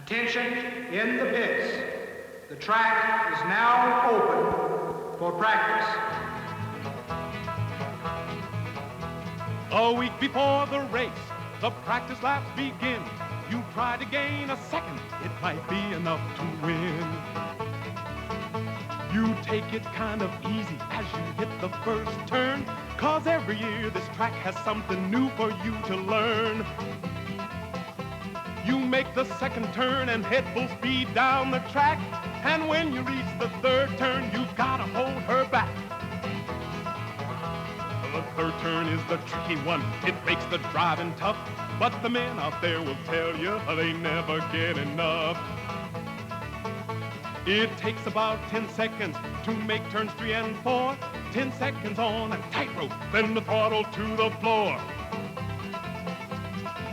Attention in the pits. The track is now open for practice. A week before the race, the practice laps begin. You try to gain a second, it might be enough to win. You take it kind of easy as you hit the first turn, 'cause every year this track has something new for you to learn. You make the second turn and head full speed down the track, and when you reach the third turn, you've gotta hold her back. The third turn is the tricky one. It makes the driving tough, but the men out there will tell you they never get enough. It takes about 10 seconds to make turns 3 and 4. 10 seconds on a tightrope, then the throttle to the floor.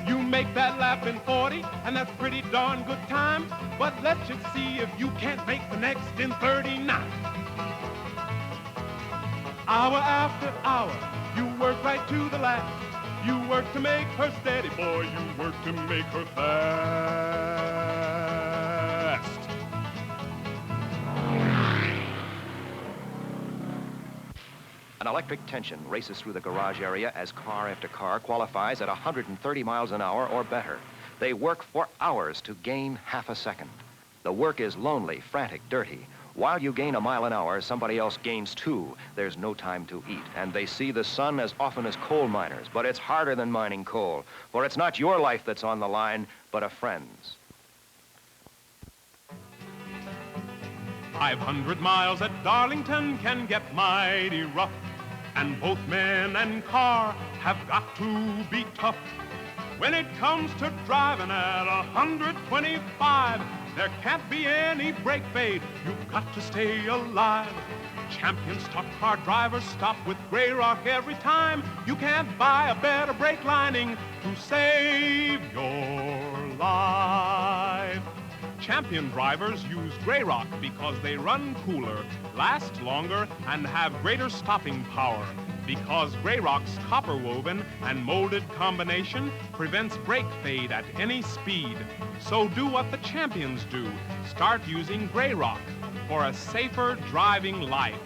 You make that lap in 40, and that's pretty darn good time, but let's just see if you can't make the next in 39. Hour after hour, you work right to the last. You work to make her steady, boy, you work to make her fast. An electric tension races through the garage area as car after car qualifies at 130 miles an hour or better. They work for hours to gain half a second. The work is lonely, frantic, dirty. While you gain a mile an hour, somebody else gains 2. There's no time to eat, and they see the sun as often as coal miners. But it's harder than mining coal, for it's not your life that's on the line, but a friend's. 500 miles at Darlington can get mighty rough, and both men and car have got to be tough. When it comes to driving at 125, there can't be any brake fade. You've got to stay alive. Champion stock car drivers stop with Grey Rock every time. You can't buy a better brake lining to save your life. Champion drivers use Grey Rock because they run cooler, last longer, and have greater stopping power. Because Grey Rock's copper-woven and molded combination prevents brake fade at any speed. So do what the champions do. Start using Grey Rock for a safer driving life.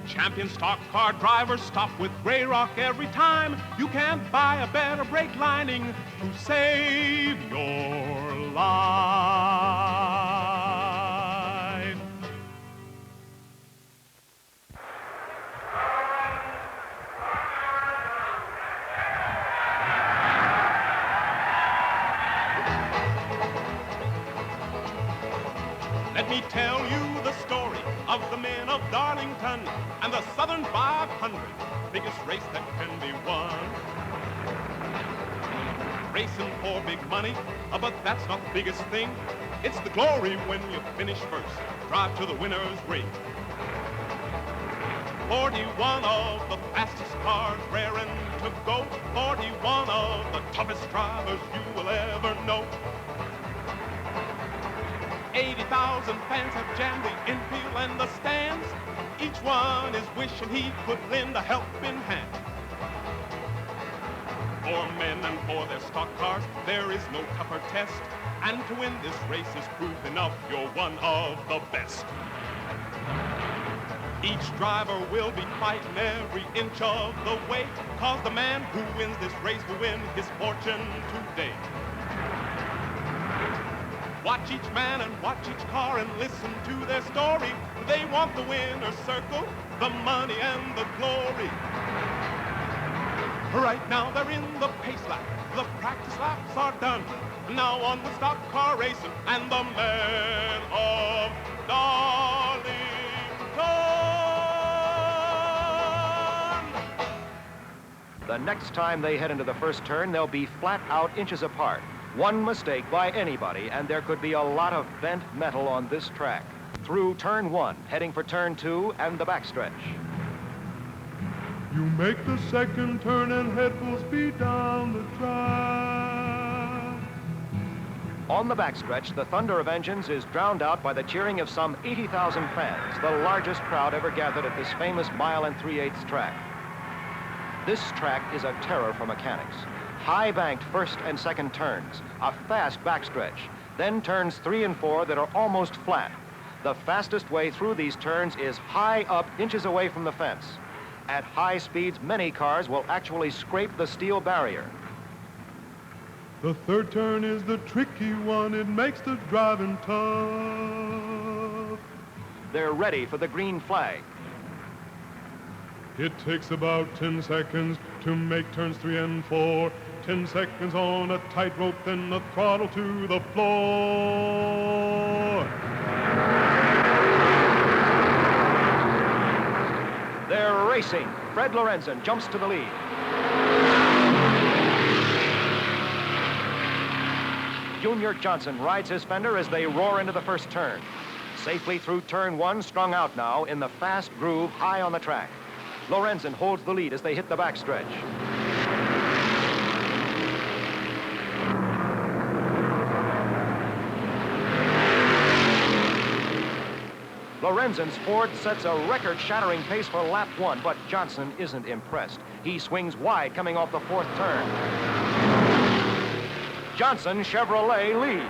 Champion stock car drivers stop with Grey Rock every time. You can't buy a better brake lining to save your life. Let me tell you the story of the men of Darlington and the Southern 500, biggest race that can be won. Racing for big money, but that's not the biggest thing. It's the glory when you finish first, drive to the winner's ring. 41 of the fastest cars raring to go, 41 of the toughest drivers you will ever know. 80,000 fans have jammed the infield and the stands. Each one is wishing he could lend a helping hand. For men and for their stock cars, there is no tougher test. And to win this race is proof enough you're one of the best. Each driver will be fighting every inch of the way, 'cause the man who wins this race will win his fortune today. Watch each man and watch each car and listen to their story. They want the winner's circle, the money and the glory. Right now they're in the pace lap. The practice laps are done. Now on with stock car racing and the men of Darlington. The next time they head into the first turn, they'll be flat out inches apart. One mistake by anybody, and there could be a lot of bent metal on this track. Through turn 1, heading for turn 2 and the backstretch. You make the second turn and head full speed down the track. On the backstretch, the thunder of engines is drowned out by the cheering of some 80,000 fans, the largest crowd ever gathered at this famous 1 3/8 track. This track is a terror for mechanics. High-banked first and second turns, a fast backstretch, Then turns 3 and 4 that are almost flat. The fastest way through these turns is high up, inches away from the fence. At high speeds, many cars will actually scrape the steel barrier. The third turn is the tricky one. It makes the driving tough. They're ready for the green flag. It takes about 10 seconds to make turns 3 and 4. 10 seconds on a tightrope, then the throttle to the floor. They're racing. Fred Lorenzen jumps to the lead. Junior Johnson rides his fender as they roar into the first turn. Safely through turn 1, strung out now in the fast groove high on the track. Lorenzen holds the lead as they hit the backstretch. Lorenzen's Ford sets a record-shattering pace for lap 1, but Johnson isn't impressed. He swings wide coming off the 4th turn. Johnson Chevrolet leads.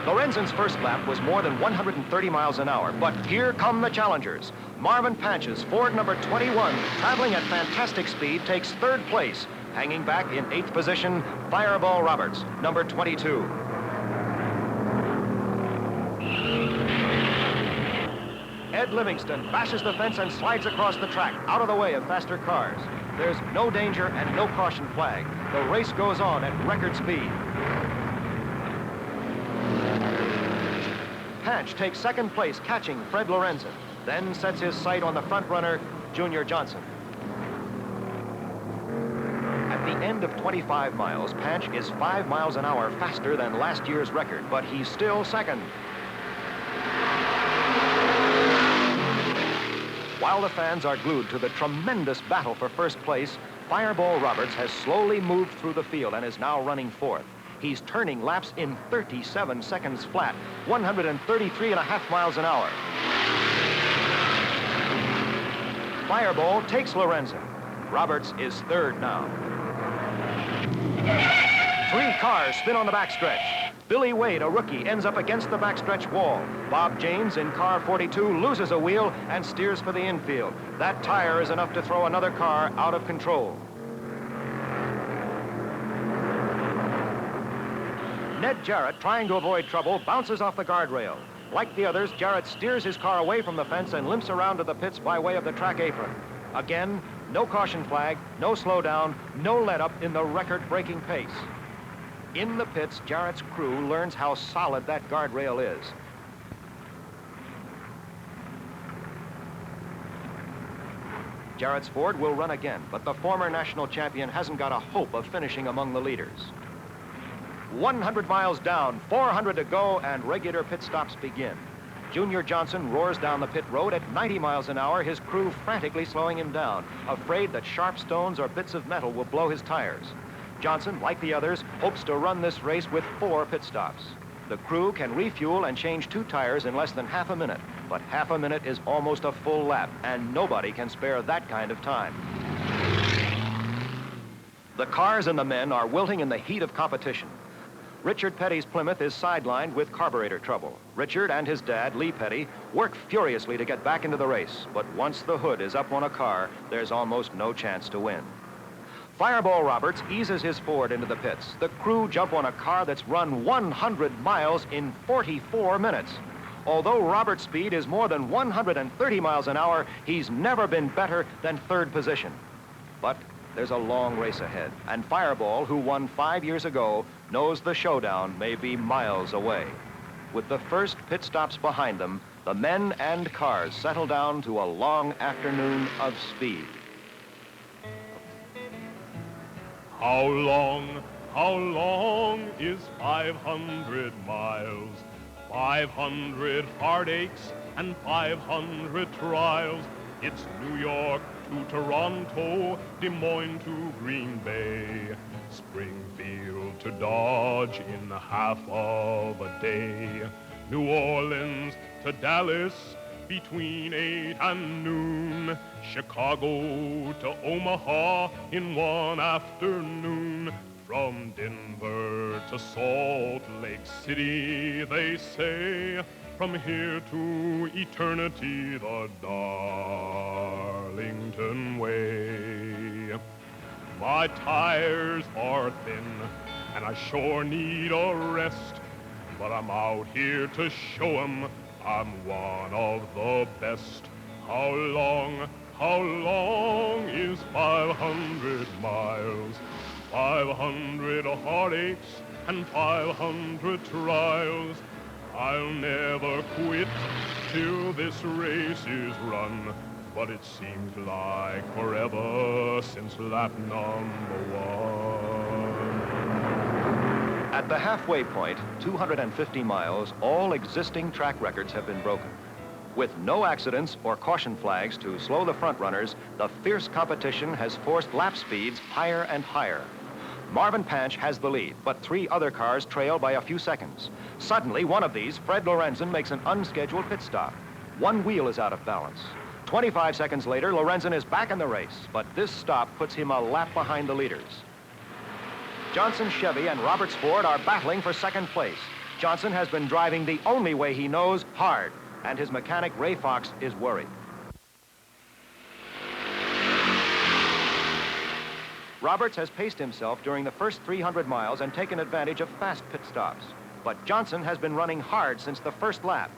Lorenzen's first lap was more than 130 miles an hour, but here come the challengers. Marvin Pancho's Ford number 21, traveling at fantastic speed, takes 3rd place. Hanging back in 8th position, Fireball Roberts, number 22. Ed Livingston bashes the fence and slides across the track, out of the way of faster cars. There's no danger and no caution flag. The race goes on at record speed. Panch takes 2nd place, catching Fred Lorenzen, then sets his sight on the front runner, Junior Johnson. At the end of 25 miles, Panch is 5 miles an hour faster than last year's record, but he's still 2nd. While the fans are glued to the tremendous battle for 1st place, Fireball Roberts has slowly moved through the field and is now running 4th. He's turning laps in 37 seconds flat, 133.5 miles an hour. Fireball takes Lorenzen. Roberts is 3rd now. 3 cars spin on the backstretch. Billy Wade, a rookie, ends up against the backstretch wall. Bob James in car 42 loses a wheel and steers for the infield. That tire is enough to throw another car out of control. Ned Jarrett, trying to avoid trouble, bounces off the guardrail. Like the others, Jarrett steers his car away from the fence and limps around to the pits by way of the track apron. Again, no caution flag, no slowdown, no let-up in the record-breaking pace. In the pits, Jarrett's crew learns how solid that guardrail is. Jarrett's Ford will run again, but the former national champion hasn't got a hope of finishing among the leaders. 100 miles down, 400 to go, and regular pit stops begin. Junior Johnson roars down the pit road at 90 miles an hour, his crew frantically slowing him down, afraid that sharp stones or bits of metal will blow his tires. Johnson, like the others, hopes to run this race with 4 pit stops. The crew can refuel and change 2 tires in less than half a minute, but half a minute is almost a full lap, and nobody can spare that kind of time. The cars and the men are wilting in the heat of competition. Richard Petty's Plymouth is sidelined with carburetor trouble. Richard and his dad, Lee Petty, work furiously to get back into the race, but once the hood is up on a car, there's almost no chance to win. Fireball Roberts eases his Ford into the pits. The crew jump on a car that's run 100 miles in 44 minutes. Although Roberts' speed is more than 130 miles an hour, he's never been better than 3rd position. But there's a long race ahead, and Fireball, who won 5 years ago, knows the showdown may be miles away. With the first pit stops behind them, the men and cars settle down to a long afternoon of speed. How long is 500 miles? 500 heartaches and 500 trials. It's New York to Toronto, Des Moines to Green Bay, Springfield to Dodge in half of a day, New Orleans to Dallas between 8 and noon, Chicago to Omaha in one afternoon, From Denver to Salt Lake City, they say, from here to eternity, the Darlington way. My tires are thin, and I sure need a rest, but I'm out here to show 'em I'm one of the best. How long is 500 miles? 500 heartaches and 500 trials. I'll never quit till this race is run, but it seems like forever since lap number 1. At the halfway point, 250 miles, all existing track records have been broken. With no accidents or caution flags to slow the front runners, the fierce competition has forced lap speeds higher and higher. Marvin Panch has the lead, but 3 other cars trail by a few seconds. Suddenly, one of these, Fred Lorenzen, makes an unscheduled pit stop. One wheel is out of balance. 25 seconds later, Lorenzen is back in the race, but this stop puts him a lap behind the leaders. Johnson's Chevy and Roberts Ford are battling for second place. Johnson has been driving the only way he knows, hard, and his mechanic, Ray Fox, is worried. Roberts has paced himself during the first 300 miles and taken advantage of fast pit stops. But Johnson has been running hard since the first lap.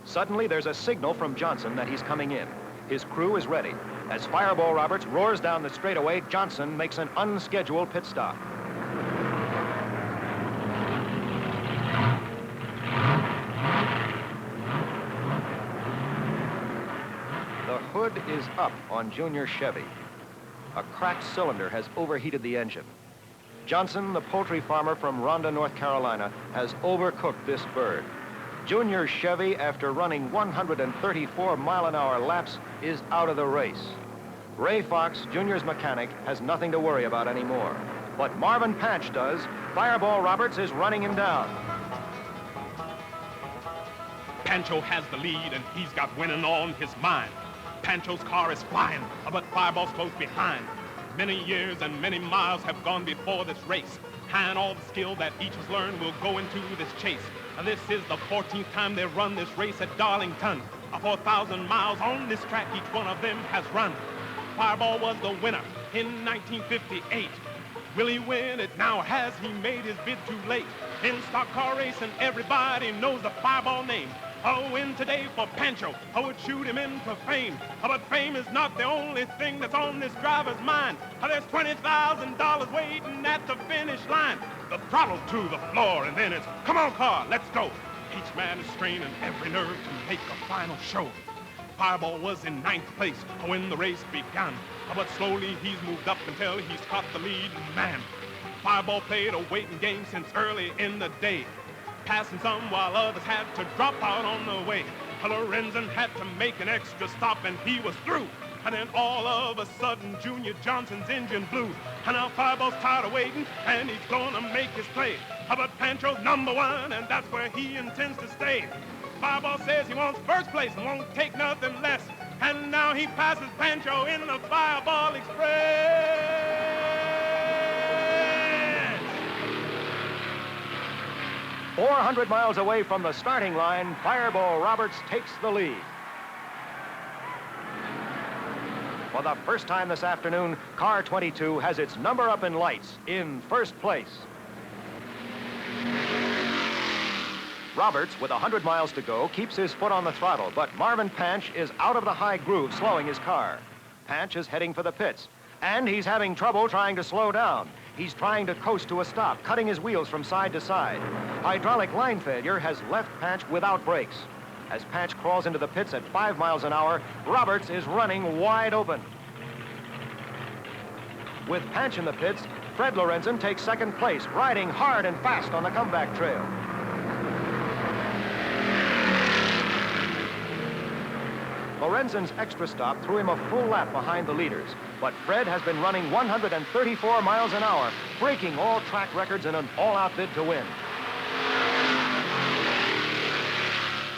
Suddenly, there's a signal from Johnson that he's coming in. His crew is ready. As Fireball Roberts roars down the straightaway, Johnson makes an unscheduled pit stop. The hood is up on Junior Chevy. A cracked cylinder has overheated the engine. Johnson, the poultry farmer from Ronda, North Carolina, has overcooked this bird. Junior Chevy, after running 134 mile-an-hour laps, is out of the race. Ray Fox, Junior's mechanic, has nothing to worry about anymore. But Marvin Panch does. Fireball Roberts is running him down. Pancho has the lead, and he's got winning on his mind. Pancho's car is flying, but Fireball's close behind. Many years and many miles have gone before this race, and all the skill that each has learned will go into this chase. This is the 14th time they've run this race at Darlington. 4,000 miles on this track, each one of them has run. Fireball was the winner in 1958. Will he win it now? Has he made his bid too late? In stock car racing, everybody knows the Fireball name. A win today for Pancho, I would shoot him into fame. But fame is not the only thing that's on this driver's mind. There's $20,000 waiting at the finish line. The throttle to the floor, and then it's, come on car, let's go. Each man is straining every nerve to make a final show. Fireball was in 9th place when the race began. But slowly he's moved up until he's caught the leading man. Fireball played a waiting game since early in the day, passing some while others had to drop out on the way. Lorenzen had to make an extra stop and he was through. And then all of a sudden, Junior Johnson's engine blew. And now Fireball's tired of waiting and he's gonna make his play. But Pancho's #1 and that's where he intends to stay. Fireball says he wants first place and won't take nothing less. And now he passes Pancho in the Fireball Express. 400 miles away from the starting line, Fireball Roberts takes the lead. For the first time this afternoon, car 22 has its number up in lights in first place. Roberts, with 100 miles to go, keeps his foot on the throttle, but Marvin Panch is out of the high groove, slowing his car. Panch is heading for the pits, and he's having trouble trying to slow down. He's trying to coast to a stop, cutting his wheels from side to side. Hydraulic line failure has left Panch without brakes. As Panch crawls into the pits at 5 miles an hour, Roberts is running wide open. With Panch in the pits, Fred Lorenzen takes second place, riding hard and fast on the comeback trail. Lorenzen's extra stop threw him a full lap behind the leaders, but Fred has been running 134 miles an hour, breaking all track records in an all-out bid to win.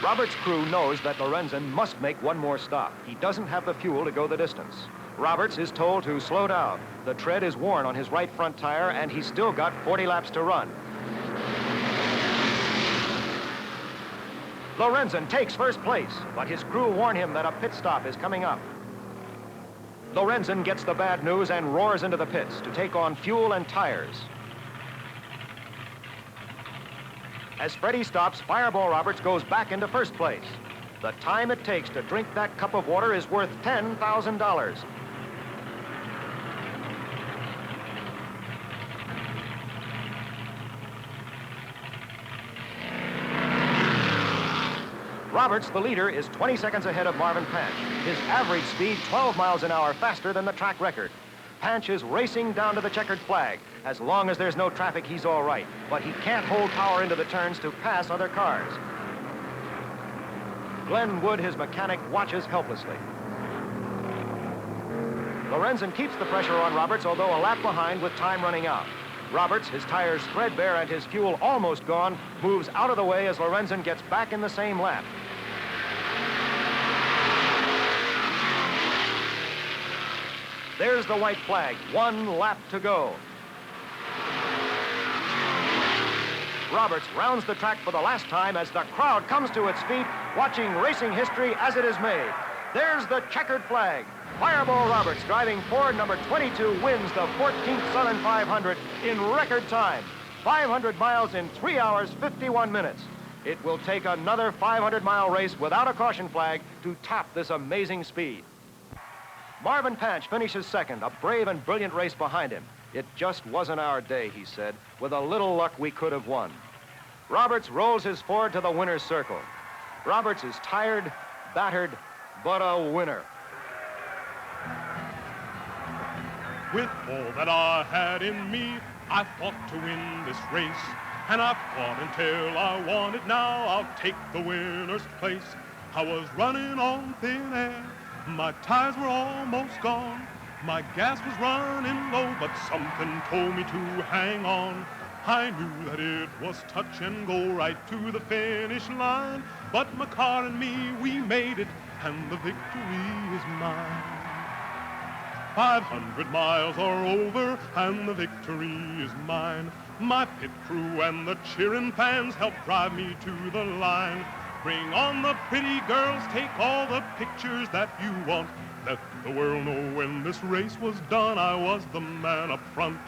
Robert's crew knows that Lorenzen must make one more stop. He doesn't have the fuel to go the distance. Roberts is told to slow down. The tread is worn on his right front tire, and he's still got 40 laps to run. Lorenzen takes first place, but his crew warn him that a pit stop is coming up. Lorenzen gets the bad news and roars into the pits to take on fuel and tires. As Freddy stops, Fireball Roberts goes back into first place. The time it takes to drink that cup of water is worth $10,000. Roberts, the leader, is 20 seconds ahead of Marvin Panch. His average speed 12 miles an hour faster than the track record. Panch is racing down to the checkered flag. As long as there's no traffic, he's all right. But he can't hold power into the turns to pass other cars. Glen Wood, his mechanic, watches helplessly. Lorenzen keeps the pressure on Roberts, although a lap behind with time running out. Roberts, his tires threadbare and his fuel almost gone, moves out of the way as Lorenzen gets back in the same lap. There's the white flag. 1 lap to go. Roberts rounds the track for the last time as the crowd comes to its feet, watching racing history as it is made. There's the checkered flag. Fireball Roberts, driving Ford number 22, wins the 14th Southern 500 in record time. 500 miles in 3 hours, 51 minutes. It will take another 500-mile race without a caution flag to top this amazing speed. Marvin Pancho finishes second, a brave and brilliant race behind him. It just wasn't our day, he said. With a little luck, we could have won. Roberts rolls his Ford to the winner's circle. Roberts is tired, battered, but a winner. With all that I had in me, I fought to win this race. And I fought until I won it. Now I'll take the winner's place. I was running on thin air. My tires were almost gone. My gas was running low, but something told me to hang on. I knew that it was touch and go right to the finish line. But my car and me, we made it, and the victory is mine. 500 miles are over, and the victory is mine. My pit crew and the cheering fans helped drive me to the line. Bring on the pretty girls, take all the pictures that you want. Let the world know when this race was done, I was the man up front.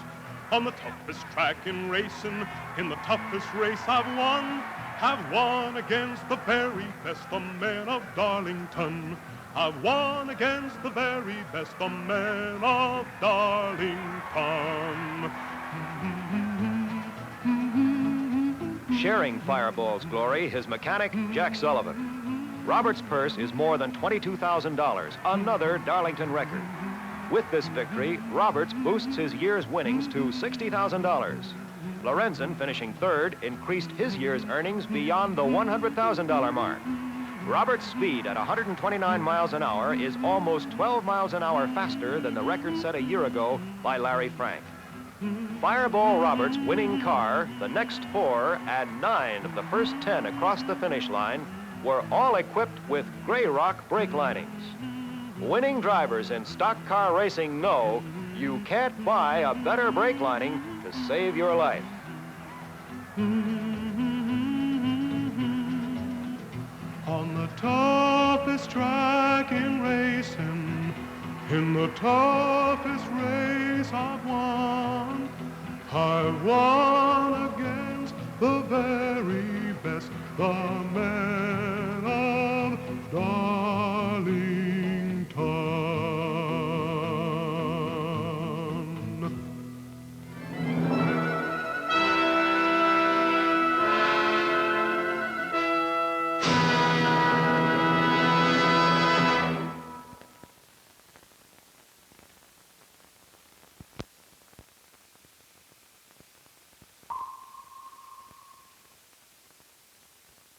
On the toughest track in racing, in the toughest race I've won against the very best, the men of Darlington. I've won against the very best, the men of Darlington. Sharing Fireball's glory, his mechanic, Jack Sullivan. Roberts' purse is more than $22,000, another Darlington record. With this victory, Roberts boosts his year's winnings to $60,000. Lorenzen, finishing third, increased his year's earnings beyond the $100,000 mark. Roberts' speed at 129 miles an hour is almost 12 miles an hour faster than the record set a year ago by Larry Frank. Fireball Roberts' winning car, the next 4 and 9 of the first 10 across the finish line, were all equipped with Gray Rock brake linings. Winning drivers in stock car racing know you can't buy a better brake lining to save your life. On the toughest track in racing, in the toughest race I've won against the very best, the man